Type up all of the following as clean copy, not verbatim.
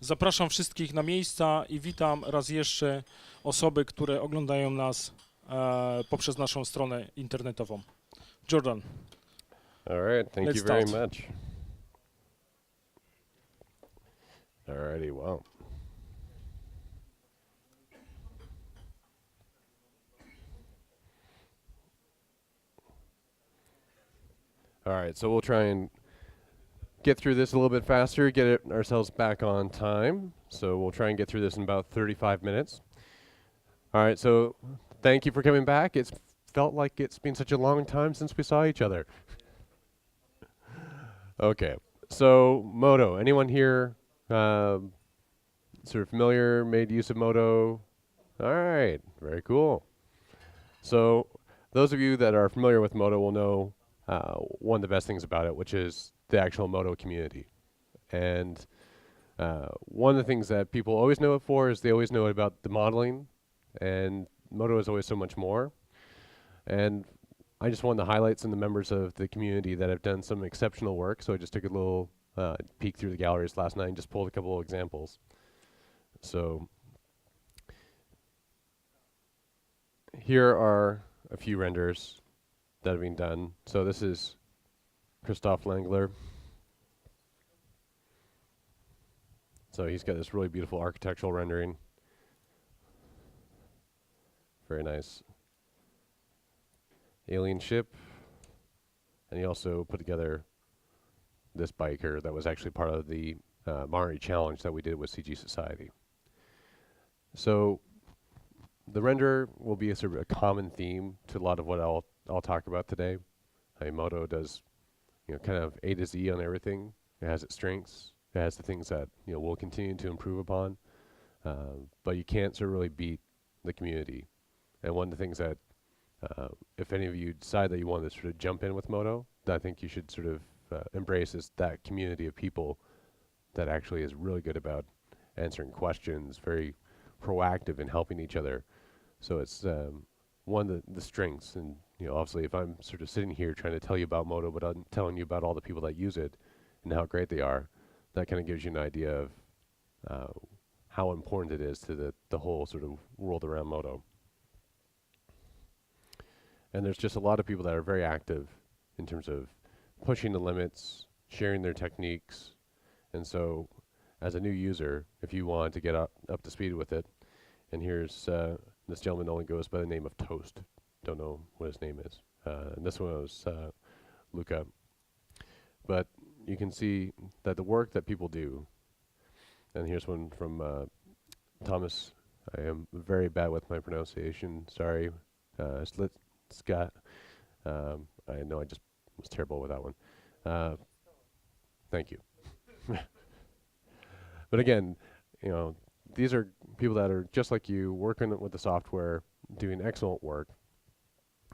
Zapraszam wszystkich na miejsca i witam raz jeszcze osoby, które oglądają nas poprzez naszą stronę internetową. Jordan. All right, thank Let's you very start. much. Alrighty, well. All right, so we'll try and get through this a little bit faster, get ourselves back on time. So we'll try and get through this in about 35 minutes. All right, so thank you for coming back. It's felt like it's been such a long time since we saw each other. Okay, so Modo, anyone here sort of familiar, made use of Modo? All right, very cool. So those of you that are familiar with Modo will know one of the best things about it, which is the actual Modo community. And one of the things that people always know it for is they always know about the modeling, and Modo is always so much more. And I just wanted to highlight some of the members of the community that have done some exceptional work, so I just took a little peek through the galleries last night and just pulled a couple of examples. So here are a few renders that have been done. So this is Christoph Langler. So he's got this really beautiful architectural rendering. Very nice alien ship. And he also put together this biker that was actually part of the Mari challenge that we did with CG Society. So the render will be a sort of a common theme to a lot of what I'll talk about today. Modo does, kind of A to Z on everything. It has its strengths. It has the things that we'll continue to improve upon. But you can't sort of really beat the community. And one of the things that, if any of you decide that you want to sort of jump in with Modo, that I think you should sort of embrace is that community of people that actually is really good about answering questions, very proactive in helping each other. So it's one of the strengths. And obviously, if I'm sort of sitting here trying to tell you about Modo, but I'm telling you about all the people that use it and how great they are, that kind of gives you an idea of how important it is to the whole sort of world around Modo. And there's just a lot of people that are very active in terms of pushing the limits, sharing their techniques. And so as a new user, if you want to get up to speed with it, and here's this gentleman only goes by the name of Toast. Don't know what his name is. And this one was Luca. But you can see that the work that people do, and here's one from Thomas. I am very bad with my pronunciation. Sorry. Scott. I know I just was terrible with that one. Thank you. But again, these are people that are just like you, working with the software, doing excellent work.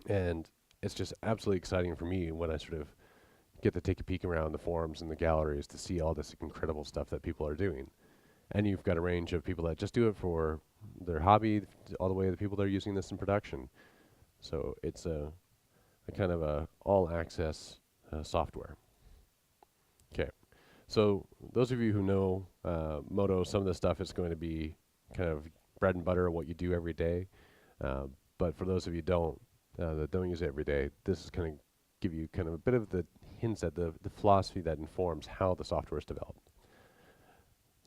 And it's just absolutely exciting for me when I sort of get to take a peek around the forums and the galleries to see all this incredible stuff that people are doing. And you've got a range of people that just do it for their hobby, all the way to the people that are using this in production. So it's a kind of a all-access software. Okay. So those of you who know Modo, some of this stuff is going to be kind of bread and butter, what you do every day. But for those of you that don't use it every day, this is going to give you kind of a bit of the hints at the philosophy that informs how the software is developed.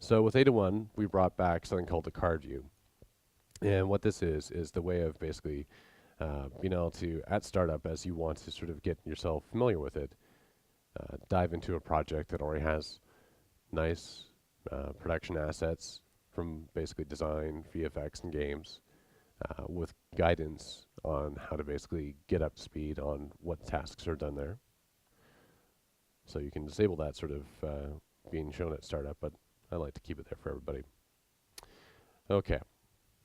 So with Ada1, we brought back something called the card view. And what this is the way of basically being able to, at startup, as you want to sort of get yourself familiar with it, dive into a project that already has nice production assets from basically design, VFX, and games, with guidance on how to basically get up to speed on what tasks are done there. So you can disable that sort of being shown at startup, but I like to keep it there for everybody. Okay,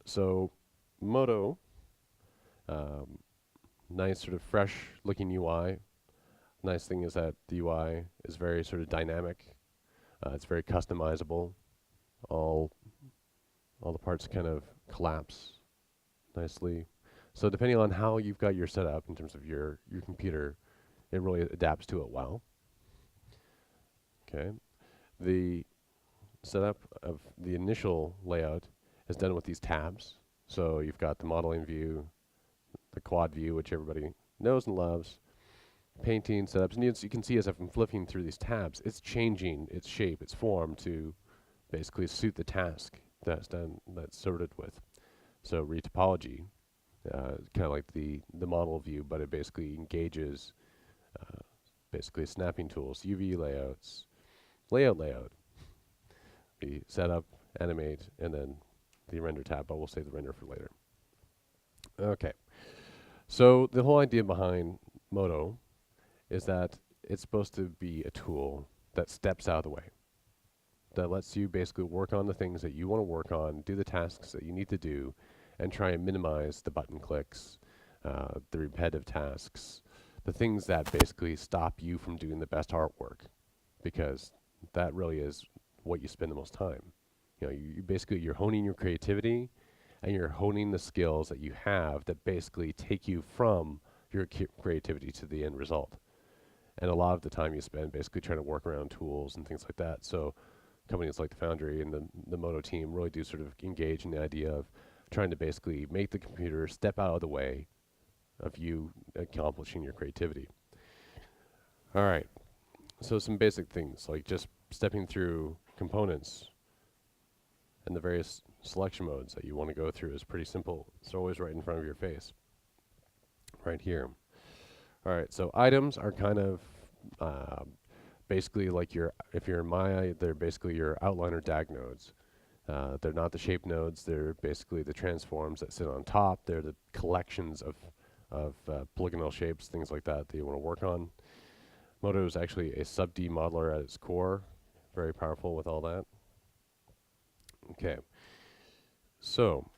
so Modo, nice sort of fresh looking UI. Nice thing is that the UI is very sort of dynamic. It's very customizable. All the parts kind of collapse nicely. So depending on how you've got your setup in terms of your computer, it really adapts to it well. Okay. The setup of the initial layout is done with these tabs. So you've got the modeling view, the quad view, which everybody knows and loves, painting setups, and you can see as I'm flipping through these tabs, it's changing its shape, its form to basically suit the task that's sorted with. So retopology, kind of like the model view, but it basically engages basically snapping tools, UV layouts, layout, the setup, animate, and then the render tab, but we'll save the render for later. Okay, so the whole idea behind Modo is that it's supposed to be a tool that steps out of the way, that lets you basically work on the things that you want to work on, do the tasks that you need to do, and try and minimize the button clicks, the repetitive tasks, the things that basically stop you from doing the best artwork, because that really is what you spend the most time. You know, you basically, you're honing your creativity and you're honing the skills that you have that basically take you from your creativity to the end result. And a lot of the time you spend basically trying to work around tools and things like that. So companies like the Foundry and the Modo team really do sort of engage in the idea of trying to basically make the computer step out of the way of you accomplishing your creativity. All right, so some basic things like just stepping through components and the various selection modes that you want to go through is pretty simple. It's always right in front of your face, right here. All right, so items are kind of basically like if you're in Maya, they're basically your outliner DAG nodes. They're not the shape nodes, they're basically the transforms that sit on top. They're the collections of polygonal shapes, things like that you want to work on. Modo is actually a sub-D modeler at its core, very powerful with all that. Okay, so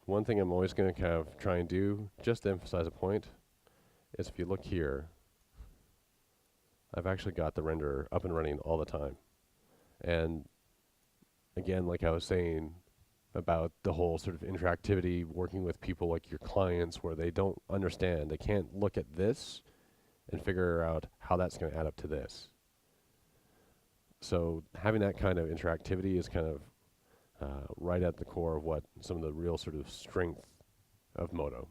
one thing I'm always going to kind of try and do, just to emphasize a point, is if you look here, I've actually got the renderer up and running all the time. And again, like I was saying about the whole sort of interactivity, working with people like your clients where they don't understand, they can't look at this and figure out how that's going to add up to this. So having that kind of interactivity is kind of right at the core of what some of the real sort of strength of Modo.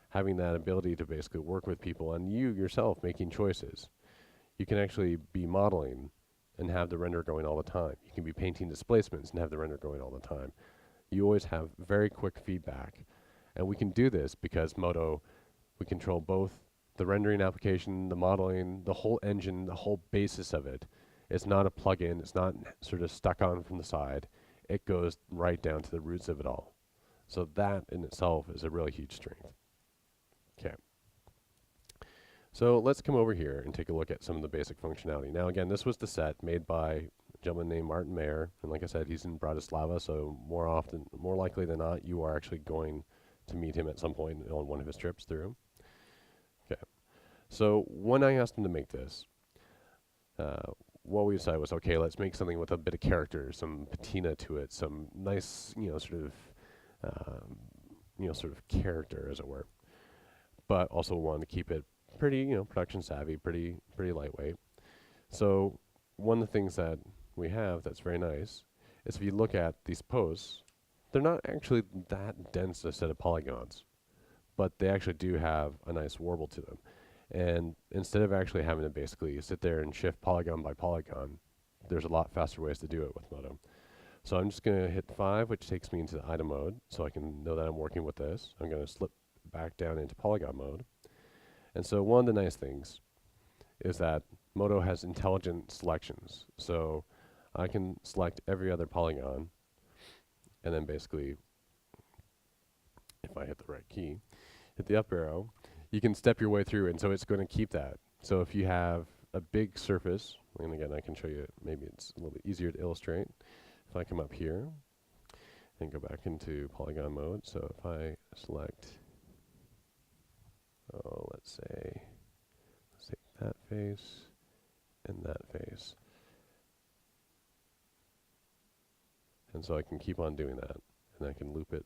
Having that ability to basically work with people and you yourself making choices. You can actually be modeling and have the render going all the time. You can be painting displacements and have the render going all the time. You always have very quick feedback. And we can do this because Modo, we control both the rendering application, the modeling, the whole engine, the whole basis of it. It's not a plugin, it's not sort of stuck on from the side. It goes right down to the roots of it all. So that in itself is a really huge strength. Okay. So let's come over here and take a look at some of the basic functionality. Now again, this was the set made by a gentleman named Martin Mayer, and like I said, he's in Bratislava, so more likely than not, you are actually going to meet him at some point on one of his trips through. Okay. So when I asked him to make this, what we decided was, okay, let's make something with a bit of character, some patina to it, some nice, sort of character, as it were. But also wanted to keep it pretty, production savvy, pretty lightweight. So one of the things that we have that's very nice is if you look at these posts, they're not actually that dense a set of polygons, but they actually do have a nice warble to them. And instead of actually having to basically sit there and shift polygon by polygon, there's a lot faster ways to do it with Modo. So I'm just going to hit 5, which takes me into the item mode, so I can know that I'm working with this. I'm going to slip back down into polygon mode. And so one of the nice things is that Modo has intelligent selections. So I can select every other polygon, and then basically, if I hit the right key, hit the up arrow, you can step your way through, and so it's going to keep that. So if you have a big surface, and again, I can show you, maybe it's a little bit easier to illustrate. If I come up here and go back into polygon mode, so if I select, let's take that face and that face. And so I can keep on doing that, and I can loop it.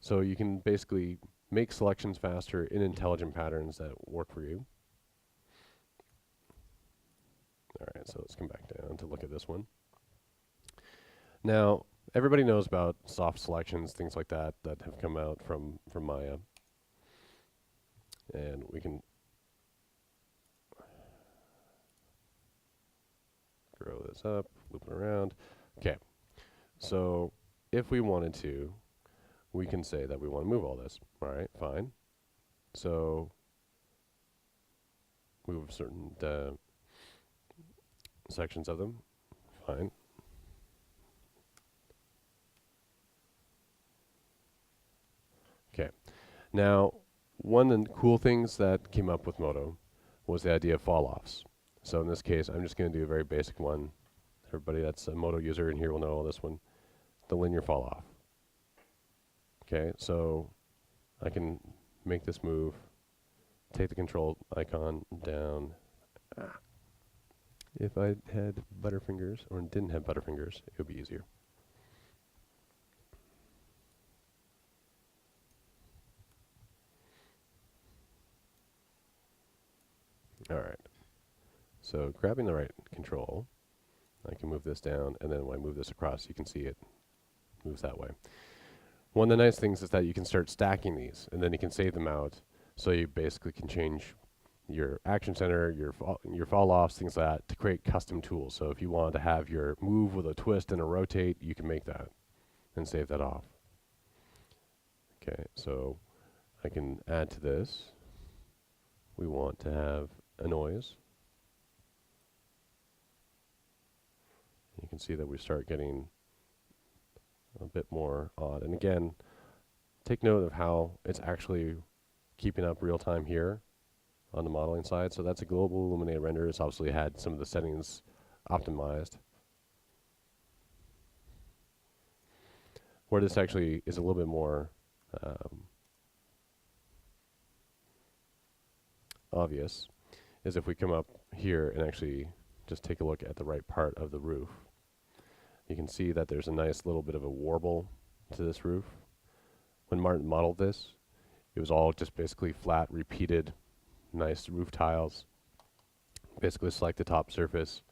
So you can basically make selections faster in intelligent patterns that work for you. All right, so let's come back down to look at this one. Now, everybody knows about soft selections, things like that, that have come out from Maya. And we can grow this up, loop it around. Okay, so if we wanted to, we can say that we want to move all this. All right, fine. So move certain sections of them. Fine. Okay. Now, one of the cool things that came up with Moto was the idea of fall-offs. So in this case, I'm just going to do a very basic one. Everybody that's a Moto user in here will know this one, the linear fall-off. Okay, so I can make this move, take the control icon down. If I had butterfingers, or didn't have butterfingers, it would be easier. All right. So grabbing the right control, I can move this down, and then when I move this across, you can see it moves that way. One of the nice things is that you can start stacking these, and then you can save them out, so you basically can change your action center, your fall-offs, things like that, to create custom tools. So if you want to have your move with a twist and a rotate, you can make that and save that off. Okay, so I can add to this. We want to have a noise. You can see that we start getting a bit more odd. And again, take note of how it's actually keeping up real time here on the modeling side. So that's a global illuminated render. It's obviously had some of the settings optimized. Where this actually is a little bit more obvious is if we come up here and actually just take a look at the right part of the roof. You can see that there's a nice little bit of a warble to this roof. When Martin modeled this, it was all just basically flat, repeated, nice roof tiles. Basically select the top surface,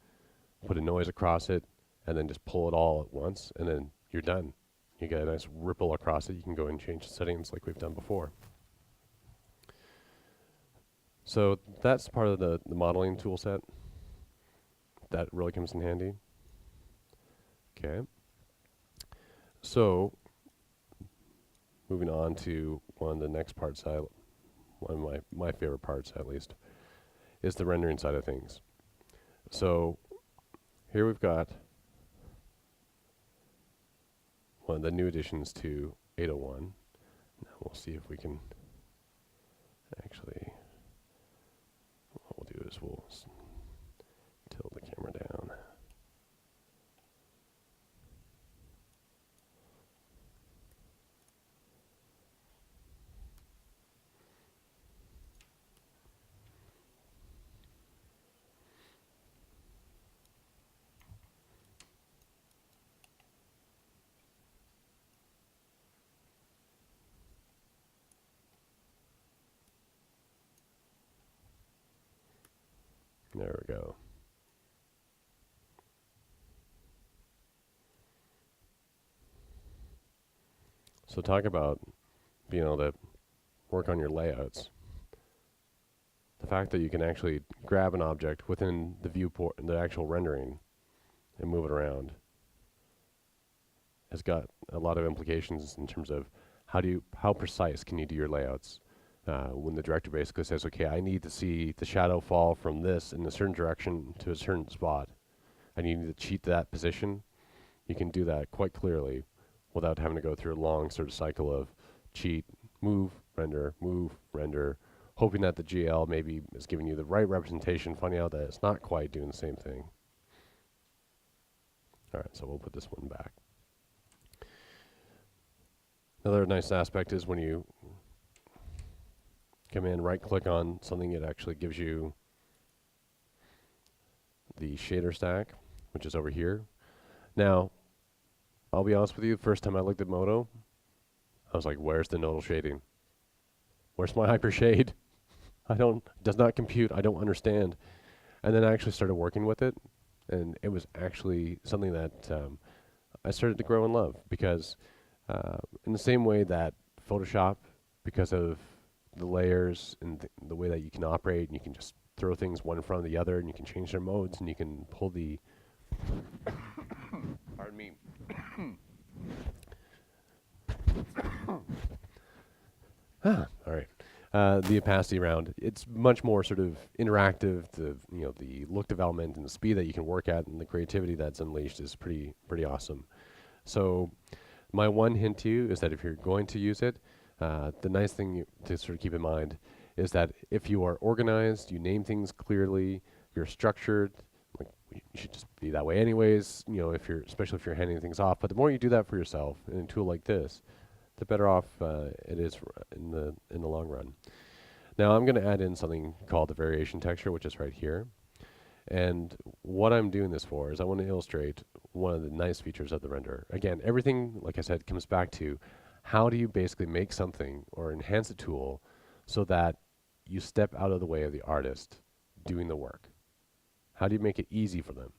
put a noise across it, and then just pull it all at once, and then you're done. You get a nice ripple across it. You can go and change the settings like we've done before. So that's part of the modeling tool set. That really comes in handy. Okay. So moving on to one of the next parts, one of my favorite parts at least, is the rendering side of things. So here we've got one of the new additions to 801. Now we'll see if we can actually, what we'll do is we'll tilt the camera down. There we go. So talk about being able to work on your layouts. The fact that you can actually grab an object within the viewport, the actual rendering, and move it around has got a lot of implications in terms of how precise can you do your layouts. When the director basically says, okay, I need to see the shadow fall from this in a certain direction to a certain spot, and you need to cheat that position, you can do that quite clearly without having to go through a long sort of cycle of cheat, move, render, hoping that the GL maybe is giving you the right representation, finding out that it's not quite doing the same thing. All right, so we'll put this one back. Another nice aspect is when you come in, right-click on something, it actually gives you the shader stack, which is over here. Now, I'll be honest with you, the first time I looked at Moto, I was like, where's the nodal shading? Where's my hypershade? Does not compute, I don't understand. And then I actually started working with it, and it was actually something that I started to grow in love, because in the same way that Photoshop, because of the layers and the way that you can operate, and you can just throw things one in front of the other, and you can change their modes, and you can pull the pardon me. All right. The opacity around, it's much more sort of interactive. The look development and the speed that you can work at and the creativity that's unleashed is pretty awesome. So my one hint to you is that if you're going to use it, the nice thing to sort of keep in mind is that if you are organized, you name things clearly, you're structured, like you should just be that way anyways, especially if you're handing things off. But the more you do that for yourself in a tool like this, the better off it is in the long run. Now I'm going to add in something called the variation texture, which is right here. And what I'm doing this for is I want to illustrate one of the nice features of the renderer. Again, everything, like I said, comes back to how do you basically make something or enhance a tool so that you step out of the way of the artist doing the work. How do you make it easy for them?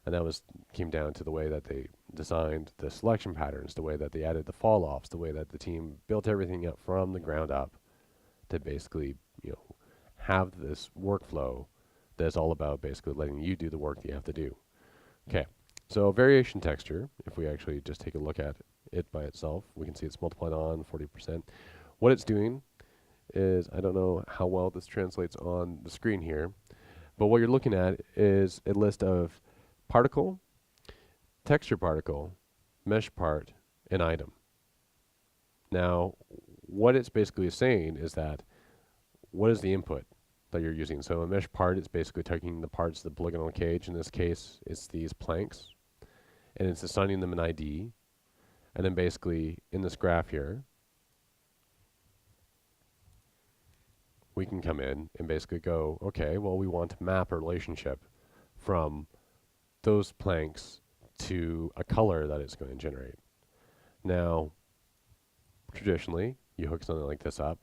And that came down to the way that they designed the selection patterns, the way that they added the fall-offs, the way that the team built everything up from the ground up to basically, have this workflow that's all about basically letting you do the work that you have to do. Okay, so variation texture, if we actually just take a look at it by itself, we can see it's multiplied on 40%. What it's doing is, I don't know how well this translates on the screen here, but what you're looking at is a list of particle, texture particle, mesh part, and item. Now, what it's basically saying is that what is the input that you're using? So a mesh part is basically taking the parts of the polygonal cage. In this case, it's these planks, and it's assigning them an ID. And then basically in this graph here, we can come in and basically go, okay, well, we want to map a relationship from those planks to a color that it's going to generate. Now, traditionally, you hook something like this up,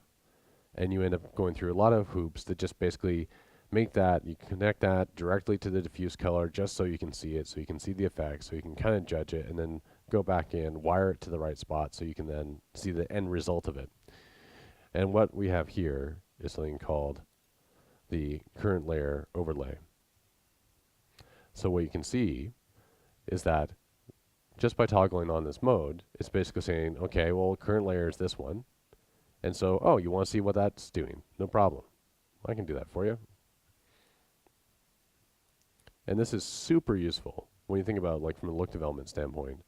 and you end up going through a lot of hoops that just basically make that, you connect that directly to the diffuse color just so you can see it, so you can see the effects, so you can kind of judge it, and then go back in, wire it to the right spot so you can then see the end result of it. And what we have here is something called the current layer overlay. So what you can see is that just by toggling on this mode, it's basically saying, okay, well, current layer is this one. And so, oh, you want to see what that's doing? No problem. I can do that for you. And this is super useful when you think about, like, from a look development standpoint,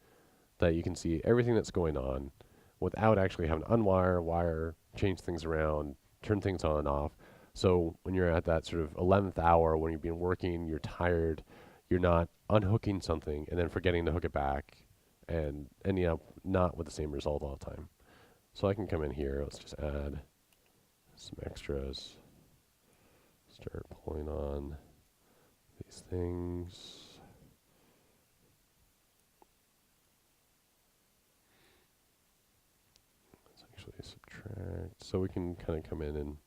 that you can see everything that's going on without actually having to unwire, wire, change things around, turn things on and off. So when you're at that sort of 11th hour, when you've been working, you're tired, you're not unhooking something and then forgetting to hook it back and ending up not with the same result all the time. So I can come in here, let's just add some extras, start pulling on these things. Let's actually subtract, so we can kind of come in and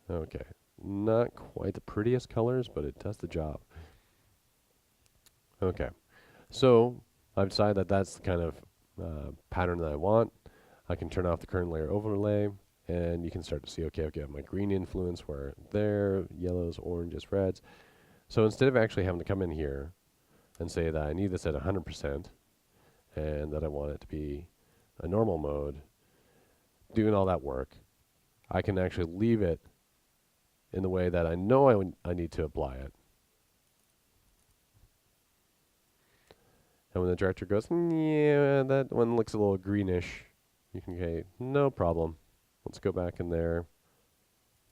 okay, not quite the prettiest colors, but it does the job. Okay, so I've decided that that's the kind of pattern that I want. I can turn off the current layer overlay, and you can start to see, okay, I have my green influence where there, yellows, oranges, reds. So instead of actually having to come in here and say that I need this at 100% and that I want it to be a normal mode, doing all that work, I can actually leave it in the way that I know I need to apply it. And when the director goes, yeah, that one looks a little greenish, you can say, no problem. Let's go back in there,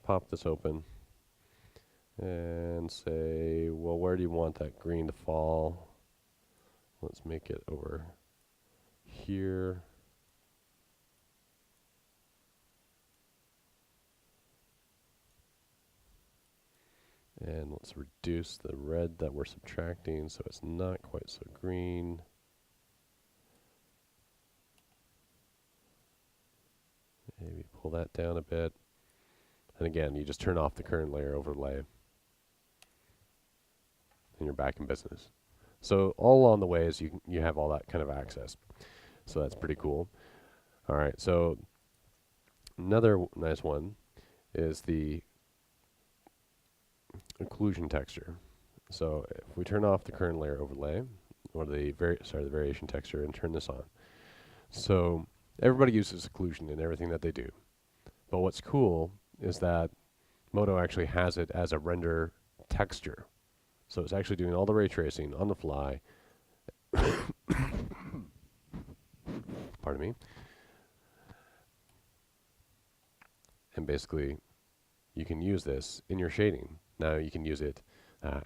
pop this open, and say, well, where do you want that green to fall? Let's make it over here. And let's reduce the red that we're subtracting so it's not quite so green. maybe pull that down a bit. And again, you just turn off the current layer overlay, and you're back in business. So all along the way is you have all that kind of access. So that's pretty cool. All right, so another nice one is the occlusion texture. So if we turn off the current layer overlay, or the variation texture, and turn this on. So everybody uses occlusion in everything that they do. But what's cool is that Modo actually has it as a render texture. So it's actually doing all the ray tracing on the fly. Pardon me. And basically, you can use this in your shading. Now you can use it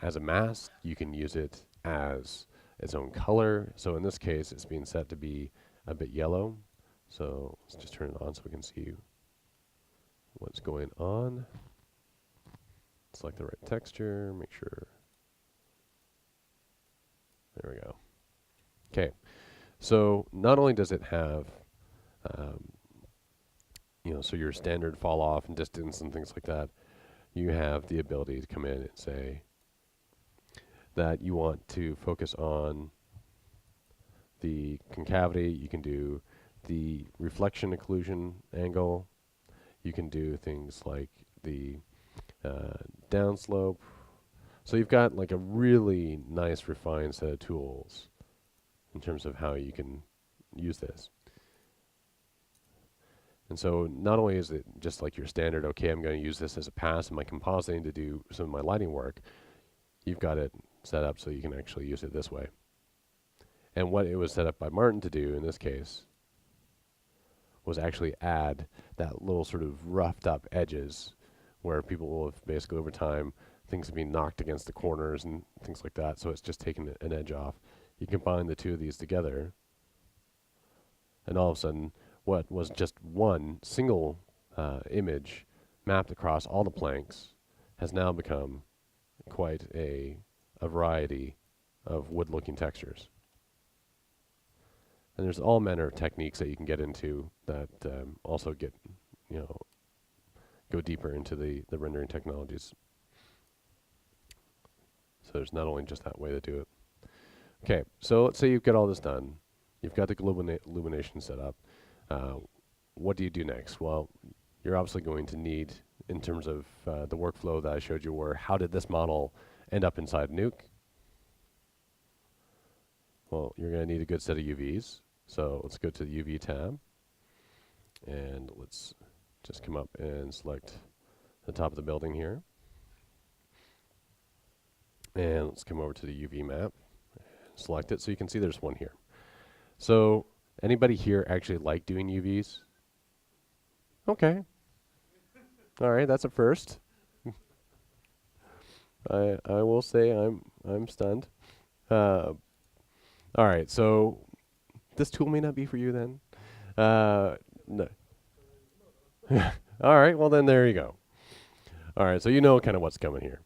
as a mask. You can use it as its own color. So in this case, it's being set to be a bit yellow. So let's just turn it on so we can see what's going on. Select the right texture, make sure. There we go. Okay, so not only does it have, so your standard fall off and distance and things like that, you have the ability to come in and say that you want to focus on the concavity. You can do the reflection occlusion angle. You can do things like the downslope. So you've got like a really nice refined set of tools in terms of how you can use this. And so not only is it just like your standard, okay, I'm going to use this as a pass in my compositing to do some of my lighting work, you've got it set up so you can actually use it this way. And what it was set up by Martin to do in this case was actually add that little sort of roughed up edges where people will have basically over time, things have been knocked against the corners and things like that, so it's just taken an edge off. You combine the two of these together, and all of a sudden, what was just one single image mapped across all the planks has now become quite a variety of wood-looking textures. And there's all manner of techniques that you can get into that also get, go deeper into the rendering technologies. So there's not only just that way to do it. Okay, so let's say you've got all this done. You've got the illumination set up. What do you do next? Well, you're obviously going to need, in terms of the workflow that I showed you, where how did this model end up inside Nuke? Well, you're going to need a good set of UVs. So let's go to the UV tab. And let's just come up and select the top of the building here. And let's come over to the UV map. Select it so you can see there's one here. So anybody here actually like doing UVs? Okay. All right, that's a first. I will say I'm stunned. All right, so this tool may not be for you then. No. All right, well then there you go. All right, so you know kind of what's coming here.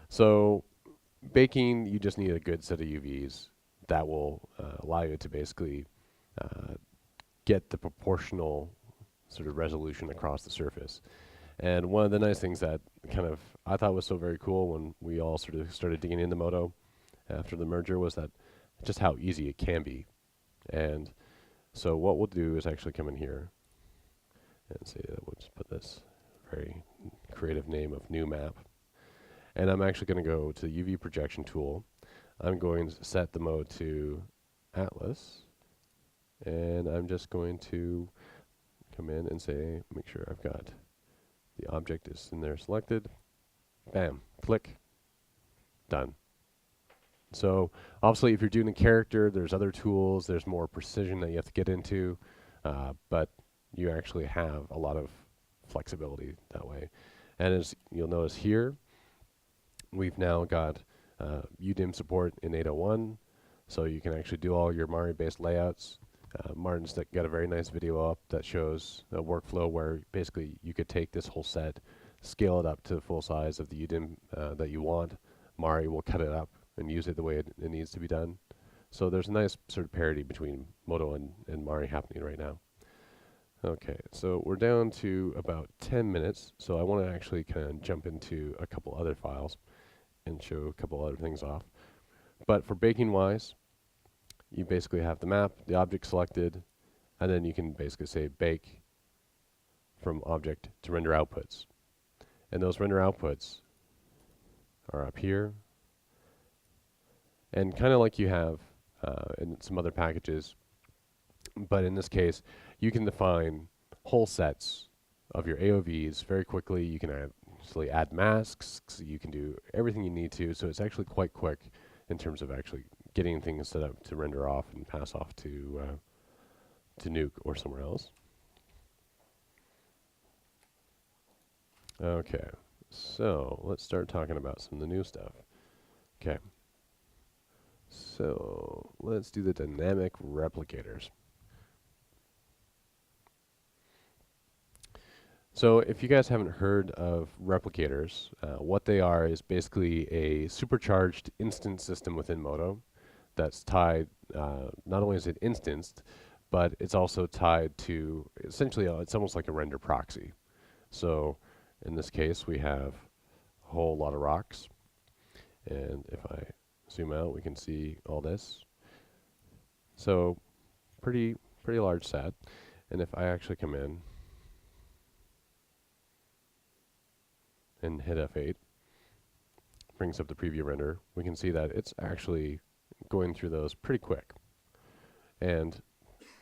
So baking, you just need a good set of UVs that will allow you to basically get the proportional sort of resolution across the surface. And one of the nice things that kind of I thought was so very cool when we all sort of started digging into Modo after the merger was that just how easy it can be. And so what we'll do is actually come in here and say that we'll just put this very creative name of new map. And I'm actually going to go to the UV projection tool. I'm going to set the mode to Atlas. And I'm just going to come in and say, make sure I've got the object is in there selected. Bam, click, done. So obviously if you're doing a character, there's other tools, there's more precision that you have to get into, but you actually have a lot of flexibility that way. And as you'll notice here, we've now got UDIM support in 801, so you can actually do all your Mari-based layouts. Martin's got a very nice video up that shows a workflow where basically you could take this whole set, scale it up to the full size of the UDIM that you want. Mari will cut it up and use it the way it needs to be done. So there's a nice sort of parity between Modo and Mari happening right now. Okay, so we're down to about 10 minutes, so I want to actually kind of jump into a couple other files and show a couple other things off. But for baking wise, you basically have the map, the object selected, and then you can basically say bake from object to render outputs. And those render outputs are up here. And kind of like you have in some other packages, but in this case, you can define whole sets of your AOVs very quickly. You can actually add masks. You can do everything you need to. So it's actually quite quick in terms of actually getting things set up to render off and pass off to Nuke or somewhere else. Okay, so let's start talking about some of the new stuff. Okay, so let's do the dynamic replicators. So if you guys haven't heard of replicators, what they are is basically a supercharged instance system within Modo that's tied, not only is it instanced, but it's also tied to, essentially, it's almost like a render proxy. So in this case, we have a whole lot of rocks. And if I zoom out, we can see all this. So pretty large set. And if I actually come in and hit F8, brings up the preview render, we can see that it's actually going through those pretty quick. And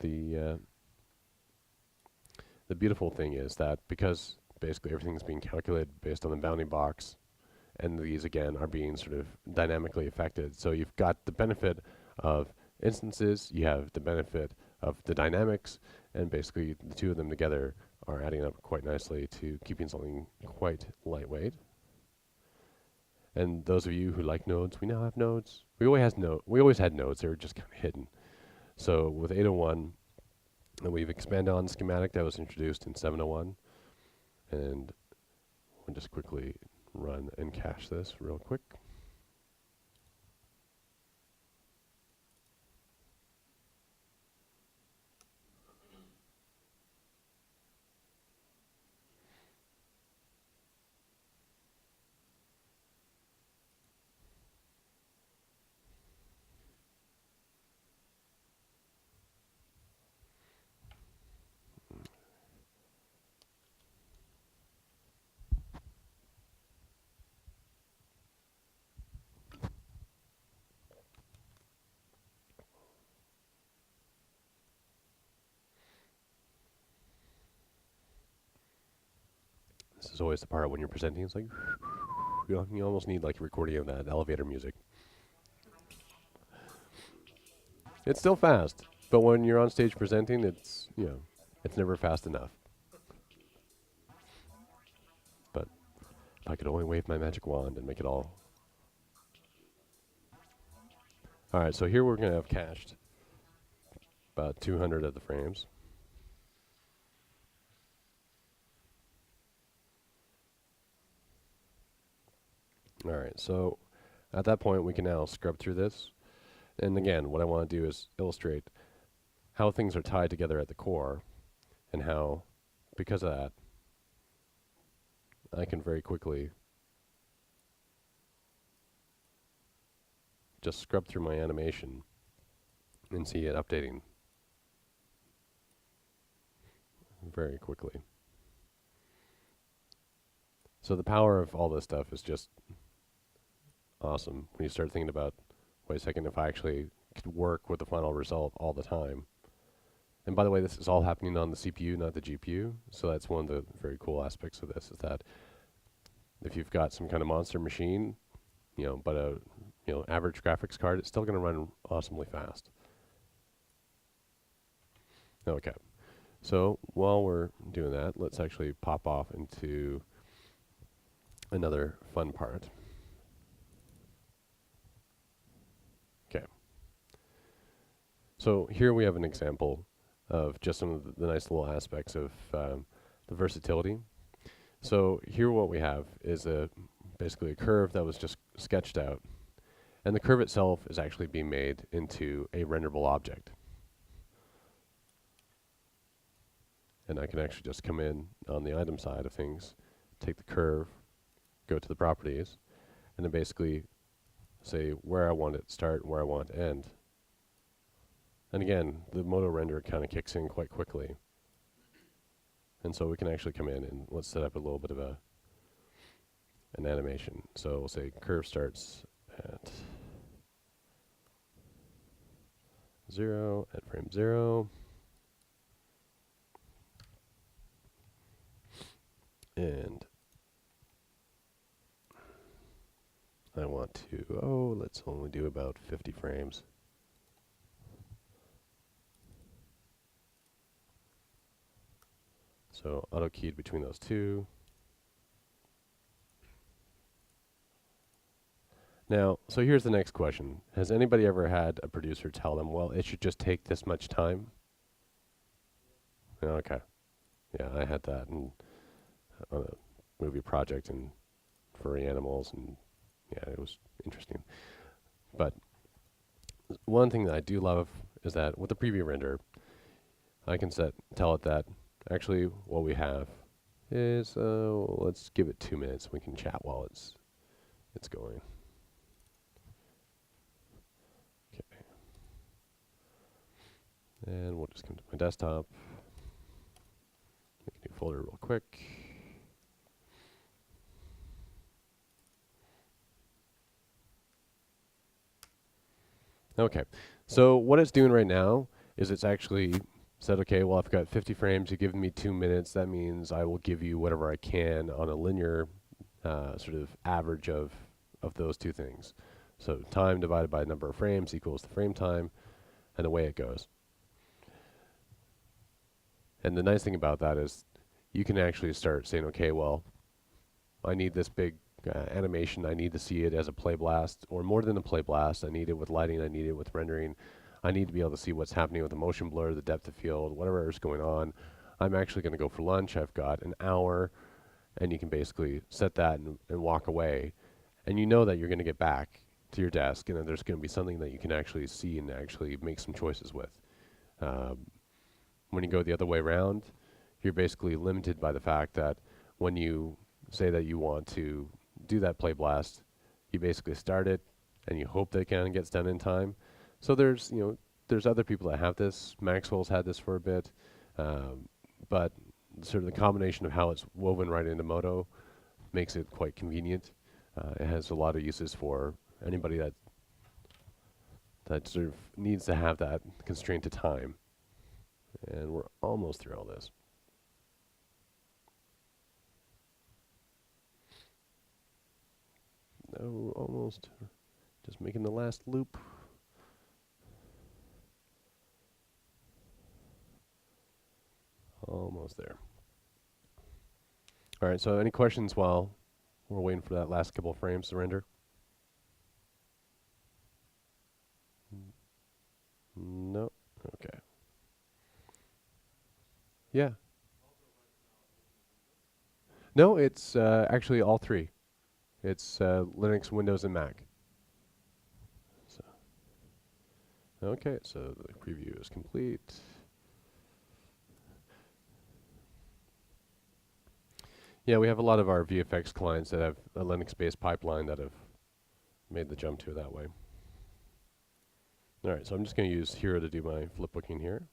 the beautiful thing is that because basically everything's being calculated based on the bounding box, and these again are being sort of dynamically affected. So you've got the benefit of instances, you have the benefit of the dynamics, and basically the two of them together are adding up quite nicely to keeping something quite lightweight. And those of you who like nodes, we now have nodes. We always had nodes, they were just kind of hidden. So with 801, we've expanded on the schematic that was introduced in 701, and we'll just quickly run and cache this real quick. This is always the part when you're presenting, it's like, you almost need like a recording of that elevator music. It's still fast, but when you're on stage presenting, it's, it's never fast enough. But if I could only wave my magic wand and make it all. Alright, so here we're going to have cached about 200 of the frames. Alright, so at that point we can now scrub through this. And again, what I want to do is illustrate how things are tied together at the core, and how, because of that, I can very quickly just scrub through my animation and see it updating very quickly. So the power of all this stuff is just awesome when you start thinking about, wait a second, if I actually could work with the final result all the time. And by the way, this is all happening on the CPU, not the GPU. So that's one of the very cool aspects of this, is that if you've got some kind of monster machine, but a average graphics card, it's still going to run awesomely fast. Okay, so while we're doing that, let's actually pop off into another fun part. Okay, so here we have an example of just some of the nice little aspects of the versatility. So here what we have is basically a curve that was just sketched out, and the curve itself is actually being made into a renderable object. and I can actually just come in on the item side of things, take the curve, go to the properties, and then basically say where I want it to start and where I want it to end. And again, the Modo render kind of kicks in quite quickly. And so we can actually come in and let's set up a little bit of an animation. So we'll say curve starts at 0 at frame 0. And I want to, let's only do about 50 frames. So auto keyed between those two. Now, so here's the next question. Has anybody ever had a producer tell them, well, it should just take this much time? Okay. Yeah, I had that on a movie project and furry animals, and yeah, it was interesting. But one thing that I do love is that with the preview render, I can tell it that actually what we have is, let's give it 2 minutes. We can chat while it's going. Okay. And we'll just come to my desktop. Make a new folder real quick. Okay, so what it's doing right now is it's actually said, okay, well, I've got 50 frames, you've given me 2 minutes, that means I will give you whatever I can on a linear sort of average of those two things. So time divided by number of frames equals the frame time, and away it goes. And the nice thing about that is you can actually start saying, okay, well, I need this big animation, I need to see it as a play blast, or more than a play blast, I need it with lighting, I need it with rendering, I need to be able to see what's happening with the motion blur, the depth of field, whatever is going on. I'm actually going to go for lunch, I've got an hour, and you can basically set that and walk away, and you know that you're going to get back to your desk, and then there's going to be something that you can actually see and actually make some choices with. When you go the other way around, you're basically limited by the fact that when you say that you want to do that play blast, you basically start it and you hope that it kind of gets done in time. So there's other people that have this. Maxwell's had this for a bit, but sort of the combination of how it's woven right into Modo makes it quite convenient. It has a lot of uses for anybody that sort of needs to have that constraint to time. And we're almost through all this. No, almost. Just making the last loop. Almost there. All right, so any questions while we're waiting for that last couple of frames to render? No? Okay. Yeah. No, it's actually all three. It's Linux, Windows, and Mac. So, okay, so the preview is complete. Yeah, we have a lot of our VFX clients that have a Linux-based pipeline that have made the jump to it that way. All right, so I'm just going to use Hero to do my flipbooking here.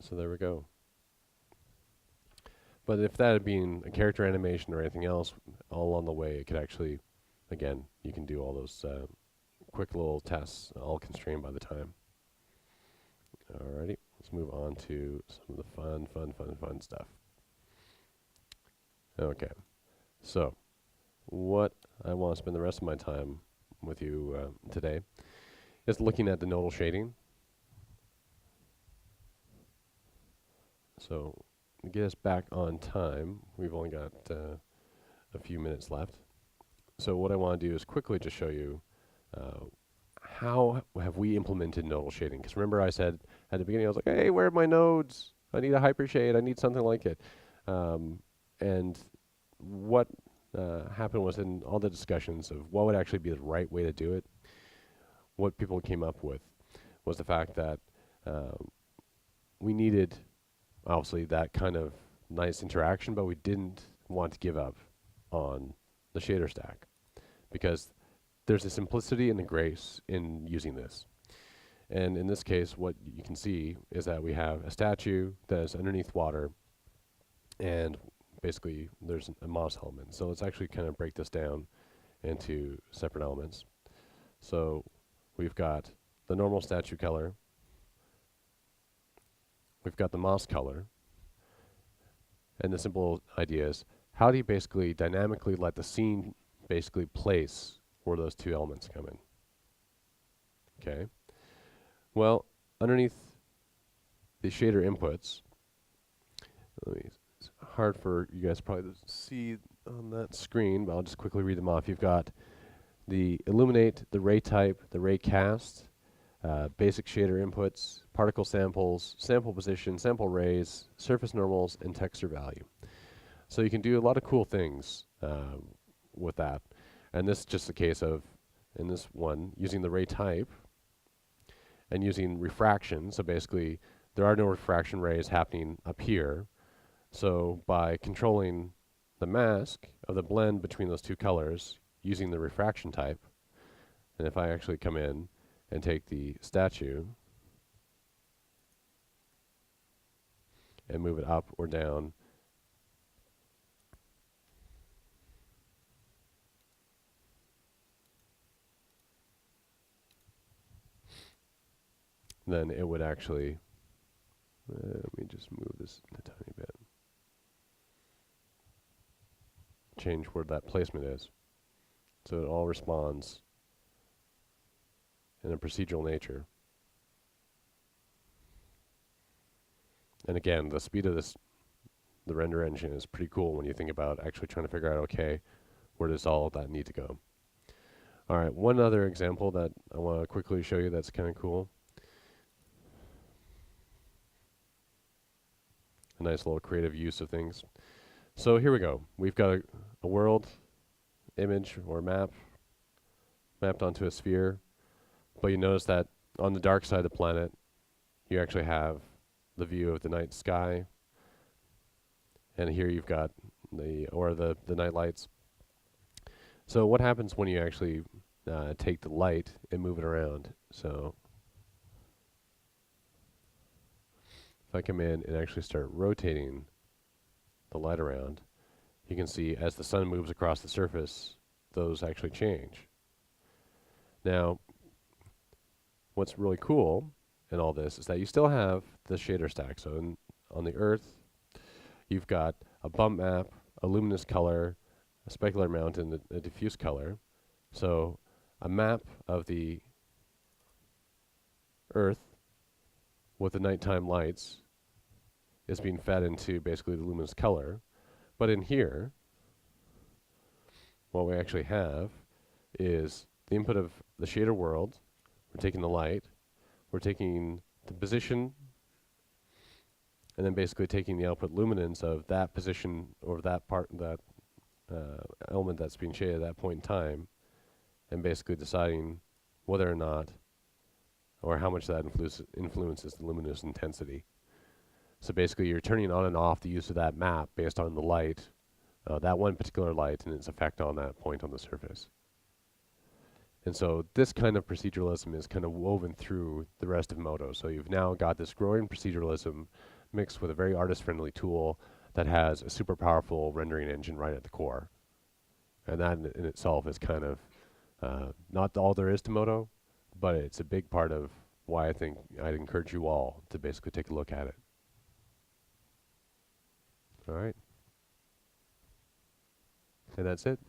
So there we go. But if that had been a character animation or anything else, all along the way, it could actually, again, you can do all those quick little tests, all constrained by the time. Alrighty, let's move on to some of the fun stuff. Okay, so what I want to spend the rest of my time with you today is looking at the nodal shading. So get us back on time, we've only got a few minutes left. So what I want to do is quickly just show you how have we implemented nodal shading. Because remember I said at the beginning, I was like, hey, where are my nodes? I need a hypershade. I need something like it. And what happened was in all the discussions of what would actually be the right way to do it, what people came up with was the fact that we needed, obviously, that kind of nice interaction, but we didn't want to give up on the shader stack because there's a simplicity and a grace in using this. And in this case, what you can see is that we have a statue that is underneath water, and basically there's a moss element. So let's actually kind of break this down into separate elements. So we've got the normal statue color, we've got the moss color, and the simple idea is how do you basically dynamically let the scene basically place where those two elements come in. Okay. Well, underneath the shader inputs, it's hard for you guys probably to see on that screen, but I'll just quickly read them off. You've got the illuminate, the ray type, the ray cast, basic shader inputs, particle samples, sample position, sample rays, surface normals, and texture value. So you can do a lot of cool things with that. And this is just a case of, in this one, using the ray type and using refraction. So basically, there are no refraction rays happening up here. So by controlling the mask of the blend between those two colors using the refraction type, and if I actually come in and take the statue and move it up or down, then it would actually, let me just move this a tiny bit, change where that placement is. So it all responds in a procedural nature. And again, the speed of this, the render engine is pretty cool when you think about actually trying to figure out, okay, where does all of that need to go? All right, one other example that I want to quickly show you that's kind of cool. A nice little creative use of things. So here we go. We've got a world image or map mapped onto a sphere, but you notice that on the dark side of the planet, you actually have the view of the night sky, and here you've got the night lights. So what happens when you actually take the light and move it around? So if I come in and actually start rotating the light around, you can see as the sun moves across the surface, those actually change. Now, what's really cool in all this is that you still have the shader stack. So on the Earth, you've got a bump map, a luminous color, a specular mountain, a diffuse color. So a map of the Earth with the nighttime lights is being fed into basically the luminous color. But in here, what we actually have is the input of the shader world. We're taking the light, we're taking the position, and then basically taking the output luminance of that position or that part, that element that's being shaded at that point in time, and basically deciding whether or not or how much that influences the luminous intensity. So basically you're turning on and off the use of that map based on the light, that one particular light and its effect on that point on the surface. And so this kind of proceduralism is kind of woven through the rest of Modo. So you've now got this growing proceduralism mixed with a very artist-friendly tool that has a super powerful rendering engine right at the core. And that in itself is kind of not all there is to Modo, but it's a big part of why I think I'd encourage you all to basically take a look at it. All right. And that's it.